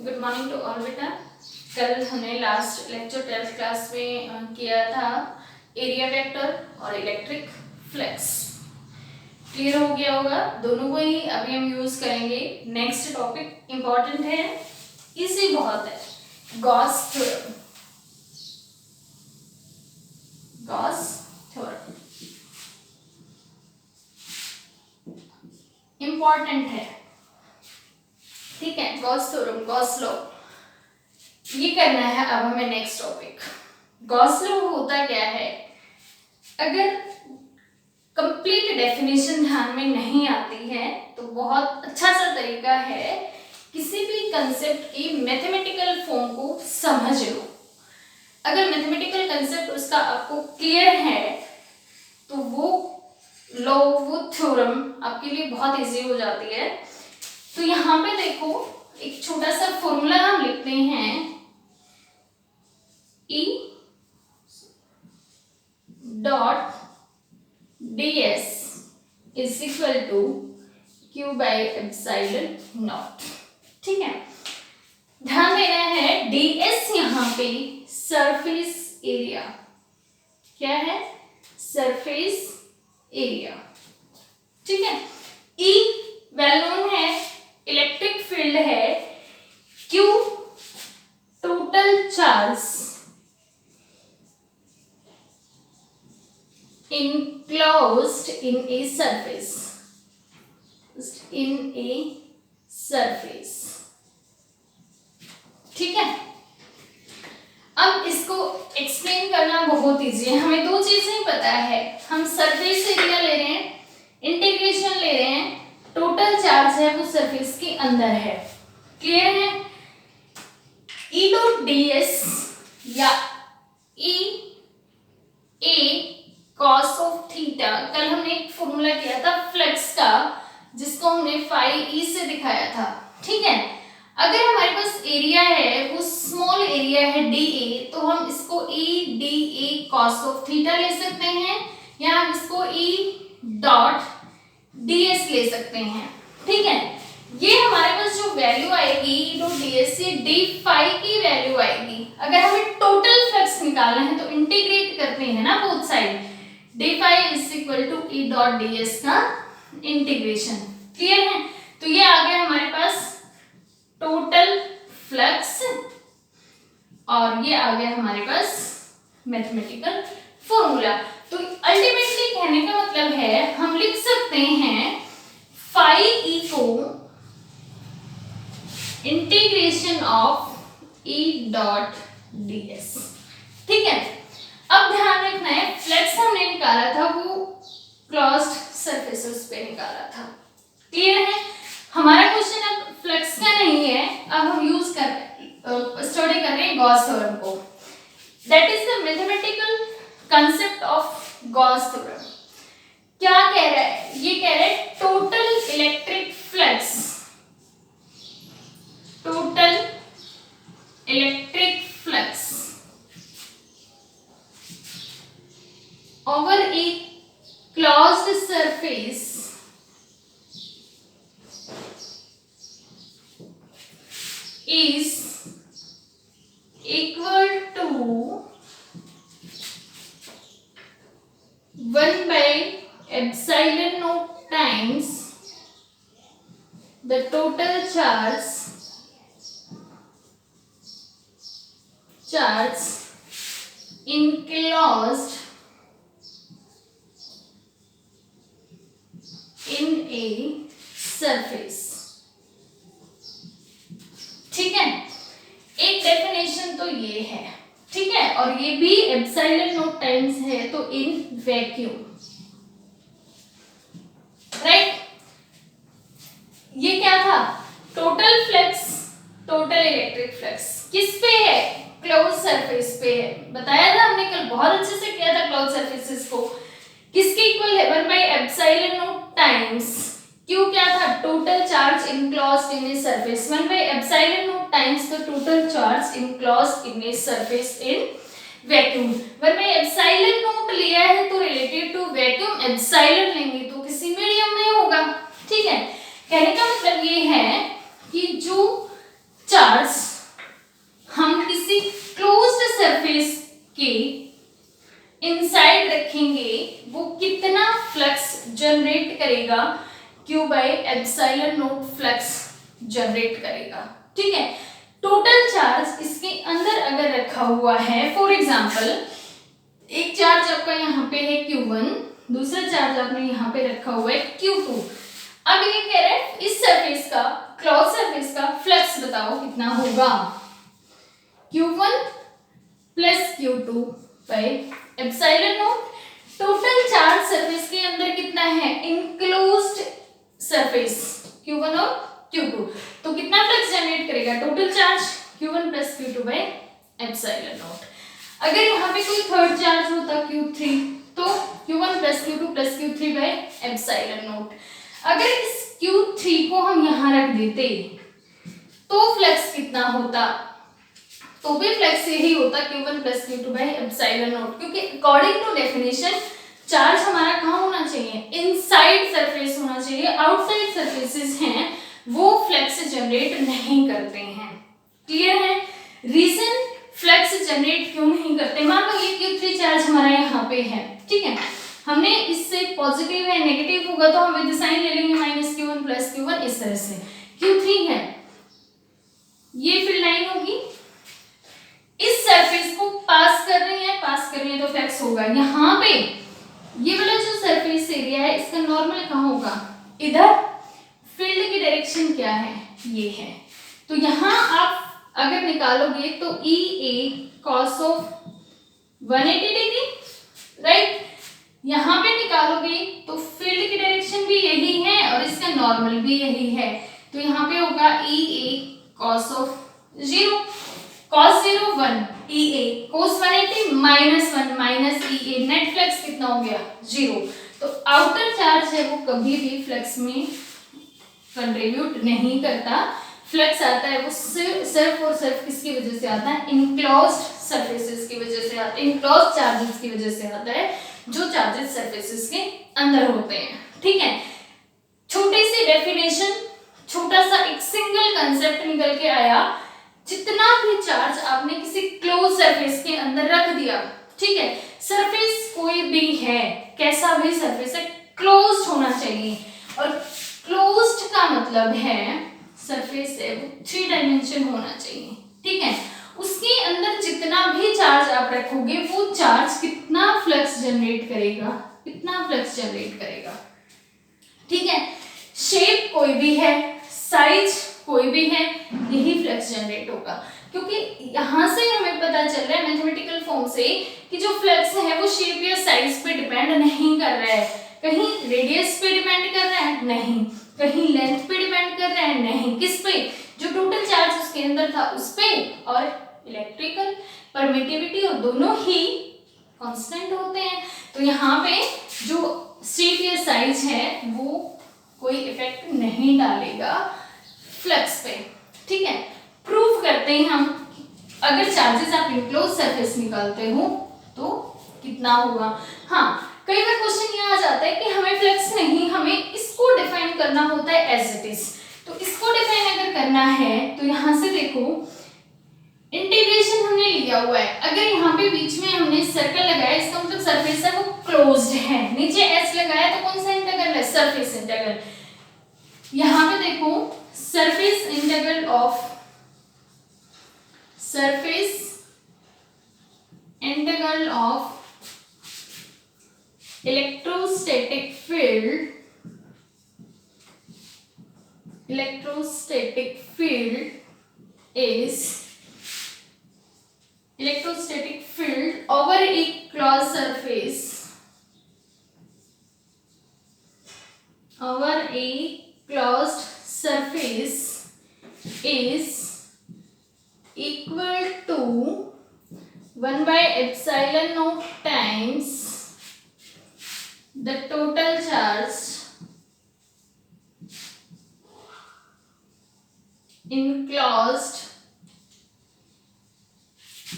Good morning to all बेटा। कल हमने लास्ट लेक्चर 12th क्लास में किया था एरिया वेक्टर और इलेक्ट्रिक फ्लक्स। क्लियर हो गया होगा। दोनों को ही अभी हम यूज करेंगे। नेक्स्ट टॉपिक इंपॉर्टेंट है, इजी बहुत है, Gauss theorem. Gauss theorem important है, ठीक है। गॉस थ्योरम, गॉस लॉ, ये करना है अब हमें। नेक्स्ट टॉपिक गॉस लॉ होता क्या है। अगर कंप्लीट डेफिनेशन ध्यान में नहीं आती है तो बहुत अच्छा सा तरीका है किसी भी कंसेप्ट की मैथमेटिकल फॉर्म को समझ लो। अगर मैथमेटिकल कंसेप्ट उसका आपको क्लियर है तो वो लॉ, वो थ्योरम आपके लिए बहुत इजी हो जाती है। तो यहाँ पे देखो, एक छोटा सा फॉर्मूला हम लिखते हैं, E dot ds is equal to q by epsilon not. ठीक है, ध्यान देना है ds यहाँ पे सरफेस एरिया, क्या है, सरफेस एरिया। ठीक है, E वेल नोन है, इलेक्ट्रिक फील्ड है, Q total charge enclosed in a surface, in a surface। ठीक है, अब इसको एक्सप्लेन करना बहुत इजी है। हमें दो चीजें पता है, हम सरफेस एरिया ले रहे हैं, इंटीग्रेशन ले रहे हैं, टोटल चार्ज है वो सरफेस के अंदर है। क्लियर है। E डॉट ds या E a cos of theta, कल हमने एक फॉर्मूला किया था फ्लक्स का जिसको हमने फाई ई से दिखाया था। ठीक है, अगर हमारे पास एरिया है वो स्मॉल एरिया है dA, तो हम इसको E dA cos of theta ले सकते हैं या हम इसको E डॉट ds ले सकते हैं। ठीक है, ये हमारे पास जो वैल्यू आएगी E डॉट ds से d फाई की वैल्यू आएगी। अगर हमें टोटल फ्लक्स निकालना है तो इंटीग्रेट करते हैं ना both side, d phi is equal to E dot ds का इंटीग्रेशन। क्लियर है। तो ये आ गया हमारे पास टोटल फ्लक्स और ये आ गया हमारे पास मैथमेटिकल फॉर्मूला। तो अल्टीमेटली कहने का मतलब है हम लिख सकते हैं फाई ई को integration of E dot ds। ठीक है, अब ध्यान रखना है फ्लक्स हमने निकाला था वो क्लोज्ड सरफेसेस पे निकाला था। क्लियर है। हमारा क्वेश्चन अब फ्लक्स का नहीं है, अब हम यूज कर स्टडी कर रहे हैं गॉस थ्योरम को। That is the mathematical concept of Gauss theorem. क्या कह रहा है, ये कह रहा है total electric flux, total electric flux over a closed surface is equal to 1 by epsilon naught times the total charge enclosed in a surface। ठीक है, एक डेफिनेशन तो ये है, ठीक है, और ये भी एप्सिलॉन नॉट टाइम्स है तो इन वैक्यूम, राइट। ये क्या था, total flux, total electric flux किस पे है, क्लोज सरफेस पे है। बताया था हमने कल, बहुत अच्छे से किया था क्लोज सरफेसेस को। किसके इक्वल है, 1 by epsilon not times Q क्या था, total charge enclosed in a surface, 1 by epsilon not times the total charge enclosed in a surface in vacuum. 1 by epsilon not लिया है तो रिलेटेड टू वैक्यूम एप्सिलॉन लेंगे तो किसी medium में होगा। ठीक है, कहने का मतलब ये है कि जो चार्ज हम किसी क्लोज्ड सरफेस के इनसाइड रखेंगे वो कितना फ्लक्स जनरेट करेगा, Q by epsilon not flux generate करेगा। ठीक है, टोटल चार्ज इसके अंदर अगर रखा हुआ है, फॉर एग्जांपल एक चार्ज आपका यहाँ पे है Q1, दूसरा चार्ज आपने यहाँ पे रखा हुआ है Q2। अब ये कह रहा है इस सरफेस का, क्लोज सरफेस का फ्लक्स बताओ कितना होगा, Q1 plus Q2 by epsilon not. Total charge surface के अंदर कितना है, इनक्लोज्ड सरफेस Q1 और Q2, तो कितना फ्लक्स जनरेट करेगा, total charge Q1 plus Q2 by epsilon not. अगर यहाँ पे कोई थर्ड चार्ज होता Q3 तो Q1 plus Q2 plus Q3 by epsilon not. अगर इस Q3 को हम यहाँ रख देते तो फ्लक्स कितना होता, तो भी फ्लक्स यही होता Q1 plus Q2 by epsilon not, क्योंकि अकॉर्डिंग टू डेफिनेशन चार्ज हमारा कहाँ होना चाहिए, इनसाइड सरफेस होना चाहिए। आउटसाइड सरफेसेस हैं वो फ्लक्स जनरेट नहीं करते हैं। क्लियर है, रीजन फ्लक्स जनरेट क्यों नहीं करते, मान लो ये Q3 चार्ज हमारा यहाँ पे है, ठीक है, हमने इससे पॉजिटिव है नेगेटिव होगा तो हम विद साइन ले लेंगे माइनस Q1 प्लस Q1 इस तरह से। Q3 है, ये फील्ड लाइन होगी, इस सरफेस को पास कर रही है तो फ्लक्स होगा। यहाँ पे ये वाला जो सरफेस एरिया है इसका नॉर्मल कहाँ होगा, इधर। फील्ड की डायरेक्शन क्या है, ये है, तो यहाँ आप अगर निकालोगे तो EA cos of 180 degree, right. यहाँ पे निकालोगे तो फील्ड की डायरेक्शन भी यही है और इसका नॉर्मल भी यही है, तो यहाँ पे होगा EA cos of 0, cos 0 1, EA cos 180 minus 1 minus EA, net flux कितना हो गया 0। तो आउटर चार्ज है वो कभी भी फ्लक्स में कंट्रीब्यूट नहीं करता, फ्लक्स आता है वो सिर्फ और सिर्फ किसकी वजह से आता है, इनक्लोज्ड सरफेसेस की वजह से आता है, इनक्लोज्ड चार्जेस की वजह से आता है, जो चार्जेस सरफेसेस के अंदर होते हैं। ठीक है, छोटी सी डेफिनेशन, छोटा सा एक सिंगल कंसेप्ट निकल के आया, जितना भी चार्ज आपने किसी क्लोज सरफेस के अंदर रख दिया, ठीक है, सरफेस कोई भी है, कैसा भी सरफेस है, क्लोज्ड होना चाहिए। और क्लोज्ड का मतलब है सरफेस है वो 3 डायमेंशन होना चाहिए। ठीक है, उसके अंदर जितना भी चार्ज आप रखोगे वो चार्ज कितना फ्लक्स जनरेट करेगा, कितना फ्लक्स जनरेट करेगा। ठीक है, शेप कोई भी है, साइज कोई भी है, यही फ्लक्स जनरेट होगा, क्योंकि यहां से हमें पता चल रहा है मैथमेटिकल फॉर्म से कि जो फ्लक्स है वो शेप या साइज पे डिपेंड नहीं कर रहा है, कहीं रेडियस पे डिपेंड कर रहा है नहीं, कहीं लेंथ पे डिपेंड कर रहा है नहीं, किस पे, जो टोटल चार्ज उसके अंदर था उस पे, और इलेक्ट्रिकल परमिटिविटी, और दोनों ही कांस्टेंट होते हैं। तो यहाँ पे जो शेप या साइज है वो कोई इफेक्ट नहीं डालेगा फ्लक्स पे। ठीक है, प्रूव करते हैं हम, अगर चार्जेस आप इनक्लोज सरफेस निकालते हो तो कितना होगा। हाँ, कई बार क्वेश्चन ये आ जाता है कि हमें फ्लक्स नहीं, हमें इसको डिफाइन करना होता है एज इट इज। तो इसको डिफाइन अगर करना है तो यहां से देखो, इंटीग्रेशन हमने लिया हुआ है, अगर यहाँ पे बीच में हमने सर्कल लगाया इसका मतलब सरफेस है वो क्लोज्ड है, नीचे एस लगाया तो कौन सा इंटीग्रल है, सरफेस इंटीग्रल। यहाँ पे देखो surface integral of, surface integral of electrostatic field, electrostatic field is electrostatic field over a closed surface, over a closed surface is equal to 1 by epsilon naught times the total charge enclosed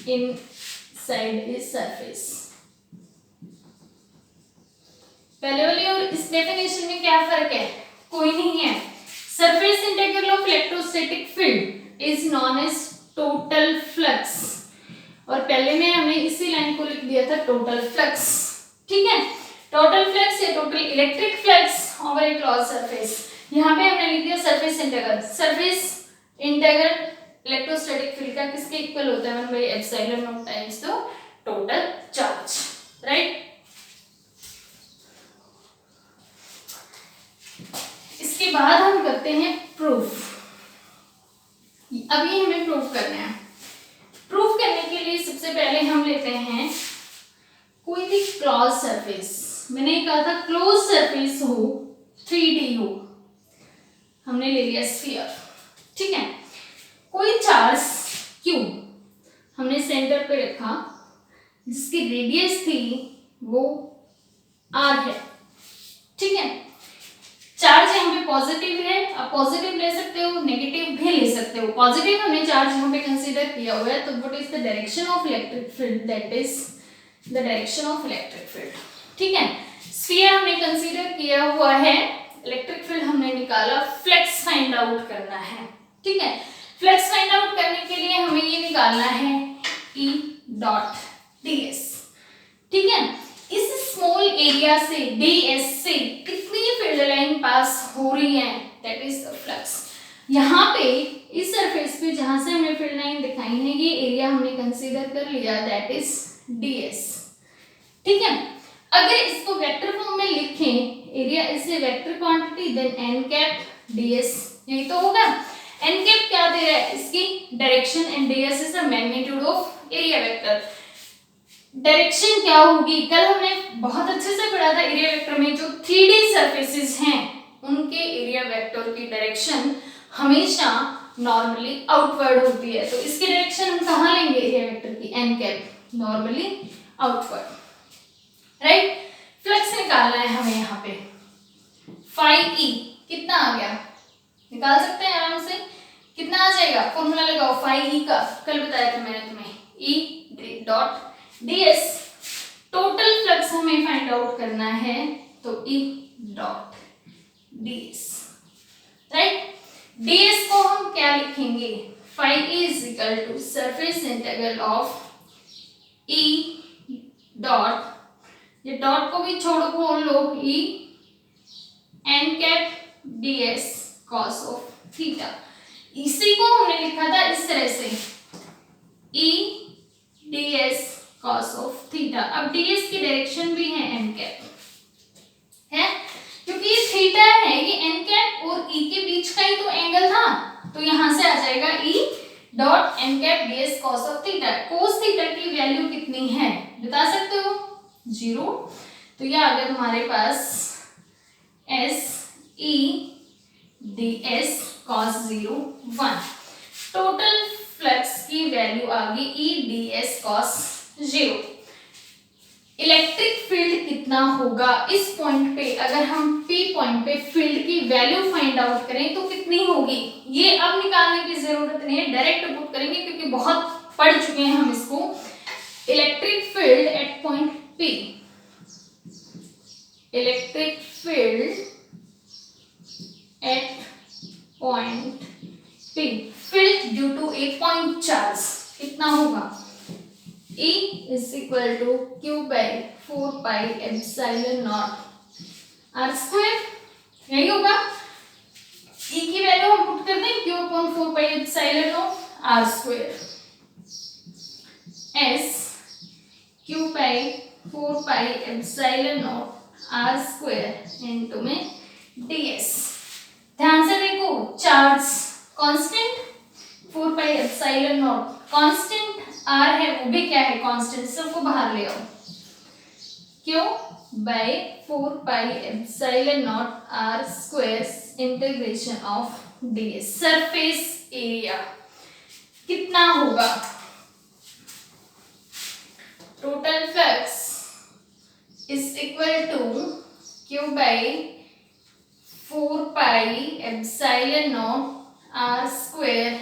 inside its surface। पहले वाली और इस definition में क्या फर्क है, कोई नहीं है। Surface integral of electrostatic field is known as total flux, और पहले में हमने इसी लाइन को लिख दिया था टोटल फ्लक्स, ठीक है। टोटल फ्लक्स या total electric flux over a close surface, यहाँ पे हमने लिख दिया surface integral. Surface integral electrostatic field का किसके इक्वल होता है, 1/ε0 times the total charge, right. इसके बाद हम करते हैं प्रूफ। अभी हमें प्रूफ करना है। प्रूफ करने के लिए सबसे पहले हम लेते हैं कोई भी क्लोज सरफेस। मैंने कहा था क्लोज सरफेस हो, 3D हो, हमने ले लिया स्फीयर, ठीक है। कोई चार्ज Q हमने सेंटर पे रखा, जिसकी रेडियस थी वो R है, ठीक है। चार्ज यहाँ पे पॉजिटिव है, आप पॉजिटिव ले सकते हो, नेगेटिव भी ले सकते हो। पॉजिटिव हमने चार्ज यहाँ पे कंसीडर किया हुआ है, तो what is the direction of electric field, that is the direction of electric field, ठीक है। स्फीयर हमने कंसीडर किया हुआ है, इलेक्ट्रिक फील्ड हमने निकाला, फ्लक्स फाइंड आउट करना है, ठीक है। फ्लक्स फाइंड आउट करने के लिए हमें ये निकालना है E डॉट ds, ठीक है। इस स्मॉल एरिया से ds से कितनी फील्ड लाइन पास हो रही है, दैट इज द फ्लक्स। यहाँ पे इस सरफेस पे जहां से हमें फील्ड लाइन दिखाई है, ये एरिया हमने कंसीडर कर लिया, दैट इज ds, ठीक है। अगर इसको वेक्टर फॉर्म में लिखें, area is a vector quantity, then n cap ds, यही तो होगा। n कैप क्या दे रहा है, इसकी direction, and ds is the magnitude of area vector. Direction क्या होगी, कल हमने बहुत अच्छे से पढ़ा था एरिया वेक्टर में, जो 3D सरफेसेस हैं उनके एरिया वेक्टर की डायरेक्शन हमेशा नॉर्मली आउटवर्ड होती है। तो इसकी डायरेक्शन हम कहाँ लेंगे एरिया वेक्टर की, n cap, normally outward, right. Flux निकालना है हमें यहाँ पे, फाई E कितना आ गया, निकाल सकते हैं आराम से, कितना आ जाएगा, फॉर्मूला लगाओ फाई E का, कल बताया था मैंने तुम्हें, E dot ds। Total flux हमें फाइंड आउट करना है, तो E dot ds, right. ds को हम क्या लिखेंगे, phi E is equal to surface integral of E dot, ये डॉट को भी छोड़ो, खोल लो, E n cap ds cos of theta. इसी को हमने लिखा था इस तरह से, E ds cos of theta. अब ds की डायरेक्शन भी है n कैप है, क्योंकि ये थीटा है, ये n कैप और E के बीच का ही तो एंगल था, तो यहां से आ जाएगा E dot n cap ds cos of theta. cos theta की वैल्यू कितनी है बता सकते हो, 0, तो ये आ गया तुम्हारे पास s E ds cos 0 1। Total flux की वैल्यू आ गई E ds cos 0। Electric field कितना होगा इस पॉइंट पे, अगर हम P पॉइंट पे फील्ड की वैल्यू फाइंड आउट करें तो कितनी होगी, ये अब निकालने की जरूरत नहीं है, डायरेक्ट पुट करेंगे क्योंकि बहुत पढ़ चुके हैं हम इसको। Electric field at point P, electric field at point P, field due to a point charge कितना होगा, E is equal to Q by 4 pi epsilon not R square, यही होगा। E की वैल्यू हम पुट कर दें, Q upon 4 pi epsilon not R square, S Q by 4 pi epsilon not R square into में ds। ध्यान से देखो, charge constant, 4 pi epsilon not constant, R है वो भी क्या है कांस्टेंट, सबको बाहर ले आओ, Q by 4 pi epsilon not R square integration of ds। Surface area कितना होगा, total flux is equal to Q by 4 pi epsilon not R square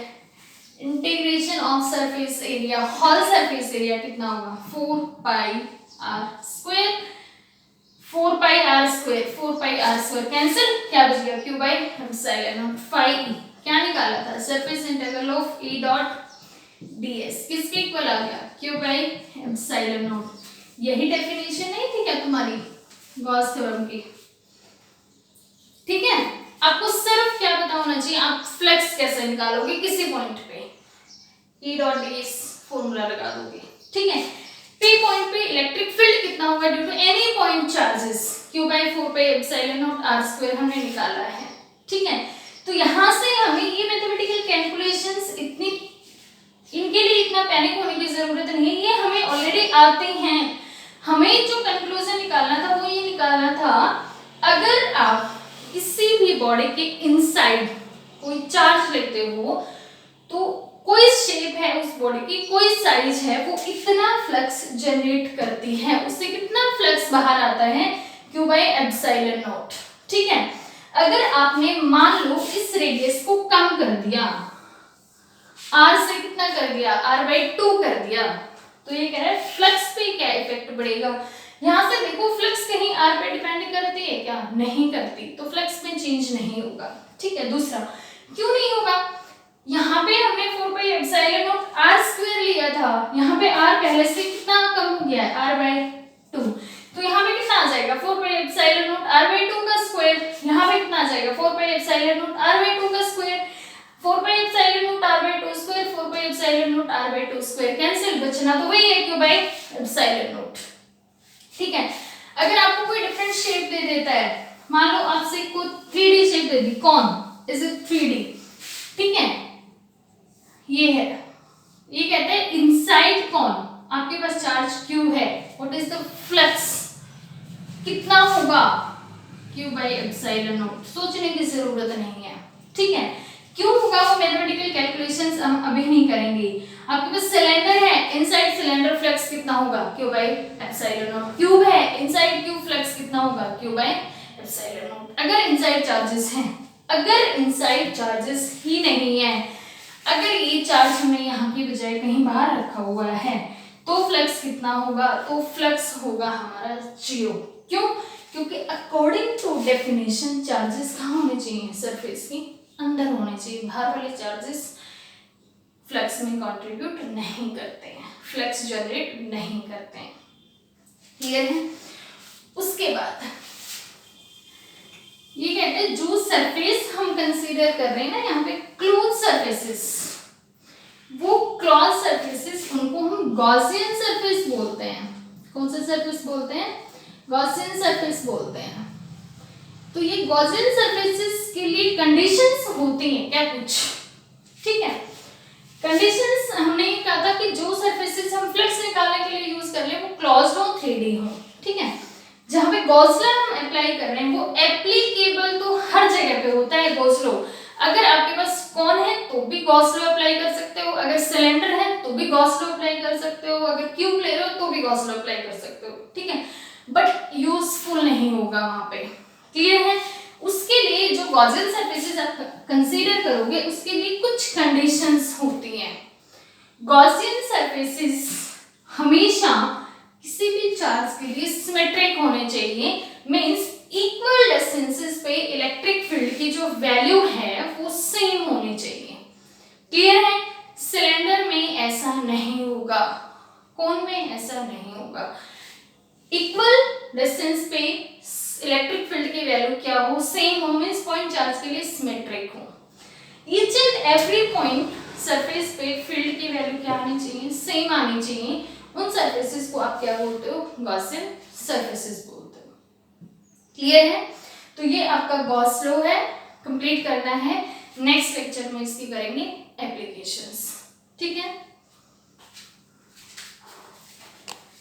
integration of surface area, whole surface area कितना होगा, 4 pi R square, 4 pi R square, 4 pi R square cancel, क्या बच गया, Q by epsilon not phi E। क्या निकाला निकाला था, surface integral of E dot ds किसके इक्वल आ गया, क्यू बाई एप्सिलॉन नॉट। यही डेफिनेशन नहीं थी क्या तुम्हारी गॉस थ्योरम की, ठीक है। आपको सिर्फ क्या पता होना चाहिए, आप फ्लक्स कैसे निकालोगे किसी पॉइंट पे, E डॉट ds फॉर्मूला लगा दोगे, ठीक है। P पॉइंट पे इलेक्ट्रिक फील्ड कितना होगा due to any point charges, Q by 4 pi epsilon not r square हमने निकाला है, ठीक है। तो यहाँ से हमें ये मैथमेटिकल कैलकुलेशंस इतनी, इनके लिए इतना पैनिक होने की जरूरत नहीं है, ये हमें ऑलरेडी आते हैं। हमें जो कंक्लूजन निकालना था वो ये निकालना था, अगर आप किसी भी बॉडी के इनसाइड कोई चार्ज लेते हो तो कोई शेप है उस बॉडी की, कोई साइज है, वो इतना फ्लक्स जनरेट करती है, उससे कितना फ्लक्स बाहर आता है, Q बाई एप्सिलॉन नॉट, ठीक है। अगर आपने मान लो इस रेडियस को कम कर दिया, R से कितना कर दिया, R बाई 2 कर दिया, तो ये कह रहा है फ्लक्स पे क्या इफेक्ट पड़ेगा। यहाँ से देखो फ्लक्स कहीं R पे डिपेंड करती है क्या, नहीं करती, तो फ्लक्स में चेंज नहीं होगा, ठीक है। दूसरा क्यों नहीं होगा, यहाँ पे हमने 4 pi epsilon not r square लिया था, यहाँ पे r पहले से कितना कम हो गया है, r बाई 2, तो यहाँ पे कितना आ जाएगा 4 pi epsilon not r by 2 का स्क्वायर, यहाँ पे कितना आ जाएगा 4 pi epsilon not r by 2 का square, 4 pi epsilon not r by 2 square, 4 pi epsilon not r by 2 square cancel, बचना तो वही है Q बाई एप्सिलॉन नॉट, ठीक है। अगर आपको कोई डिफरेंट शेप दे देता है, मान लो आपसे कोई 3D शेप दे दी, कौन इज इट 3D, ठीक है, ये है, ये कहते हैं इनसाइड कौन, आपके पास चार्ज Q है, व्हाट इज द फ्लक्स, कितना होगा Q बाई एप्सिलॉन नॉट, सोचने की जरूरत नहीं है, ठीक है। क्यों होगा वो मैथमेटिकल कैलकुलेशंस हम अभी नहीं करेंगे। आपके पास सिलेंडर है, इनसाइड सिलेंडर फ्लक्स कितना होगा Q by epsilon not, cube है, इनसाइड क्यूब फ्लक्स कितना होगा Q बाई एप्सिलॉन नॉट। अगर इनसाइड चार्जेस हैं, अगर इनसाइड चार्जेस ही नहीं है, अगर ये चार्ज हमने यहाँ की बजाय कहीं बाहर रखा हुआ है, तो फ्लक्स कितना होगा, तो फ्लक्स होगा हमारा 0। क्यों, क्योंकि अकॉर्डिंग टू डेफिनेशन चार्जेस कहाँ होने चाहिए, सरफेस की अंदर होने चाहिए, बाहर वाले चार्जेस फ्लक्स में कंट्रीब्यूट नहीं करते हैं, फ्लक्स जनरेट नहीं करते हैं, क्लियर है। उसके बाद ये कहते हैं जो सरफेस हम कंसीडर कर रहे हैं ना यहाँ पे क्लोज सरफेसेस, वो क्लोज सरफेसेस उनको हम गॉसियन सरफेस बोलते हैं। कौन सा सरफेस बोलते हैं, गॉसियन सरफेस बोलते हैं। तो ये गॉसियन सरफेसेस के लिए कंडीशंस होती हैं क्या कुछ, ठीक है। कंडीशंस हमने ये कहा था कि जो सरफेसेस हम फ्लक्स निकालने के लिए यूज कर रहे हैं वो क्लोज्ड हो, 3D हो, ठीक है। जहां पे गॉस लॉ हम अप्लाई कर रहे हैं वो एप्लीकेबल तो हर जगह पे होता है गॉस लॉ। अगर आपके पास कौन है तो भी गॉस लॉ अप्लाई कर सकते हो, अगर सिलेंडर है तो भी गॉस लॉ अप्लाई कर सकते हो, अगर क्यूब ले रहे हो तो भी गॉस लॉ अप्लाई कर सकते हो, ठीक है। बट यूजफुल नहीं होगा वहां पे, क्लियर है। उसके लिए जो गॉसियन सरफेसेस आप कंसीडर करोगे उसके लिए कुछ कंडीशंस होती हैं। गॉसियन सरफेसेस हमेशा किसी भी चार्ज के लिए सिमेट्रिक होने चाहिए, मींस इक्वल डिस्टेंसेस पे इलेक्ट्रिक फील्ड की जो वैल्यू है वो सेम होनी चाहिए, क्लियर है। सिलेंडर में ऐसा नहीं होगा, कोन में ऐसा नहीं होगा। इक्वल डिस्टेंस पे इलेक्ट्रिक फील्ड की वैल्यू क्या हो, सेम हो, मींस पॉइंट चार्ज के लिए सिमेट्रिक हो। Each and every point surface पे फील्ड की वैल्यू क्या आनी चाहिए, सेम आनी चाहिए। उन सरफेसेस को आप क्या बोलते हो, गॉसियन सरफेसेस बोलते हो, क्लियर है। तो ये आपका गॉस लॉ है, कंप्लीट करना है। नेक्स्ट लेक्चर में इसकी करेंगे एप्लीकेशंस, ठीक है।